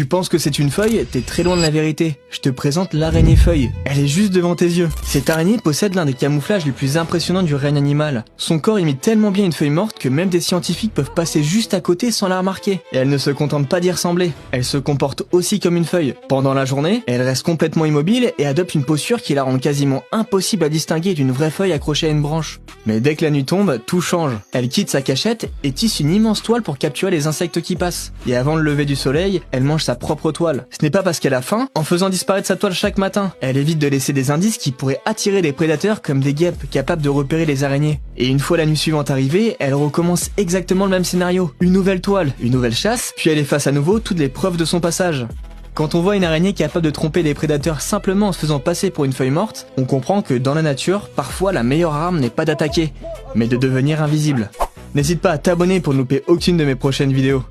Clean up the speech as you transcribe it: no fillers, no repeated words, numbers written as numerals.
Tu penses que c'est une feuille? T'es très loin de la vérité. Je te présente l'araignée feuille. Elle est juste devant tes yeux. Cette araignée possède l'un des camouflages les plus impressionnants du règne animal. Son corps imite tellement bien une feuille morte que même des scientifiques peuvent passer juste à côté sans la remarquer. Et elle ne se contente pas d'y ressembler. Elle se comporte aussi comme une feuille. Pendant la journée, elle reste complètement immobile et adopte une posture qui la rend quasiment impossible à distinguer d'une vraie feuille accrochée à une branche. Mais dès que la nuit tombe, tout change. Elle quitte sa cachette et tisse une immense toile pour capturer les insectes qui passent. Et avant le lever du soleil, elle mange sa propre toile. Ce n'est pas parce qu'elle a faim, en faisant disparaître sa toile chaque matin. Elle évite de laisser des indices qui pourraient attirer les prédateurs comme des guêpes capables de repérer les araignées. Et une fois la nuit suivante arrivée, elle recommence exactement le même scénario. Une nouvelle toile, une nouvelle chasse, puis elle efface à nouveau toutes les preuves de son passage. Quand on voit une araignée capable de tromper les prédateurs simplement en se faisant passer pour une feuille morte, on comprend que dans la nature, parfois la meilleure arme n'est pas d'attaquer, mais de devenir invisible. N'hésite pas à t'abonner pour ne louper aucune de mes prochaines vidéos.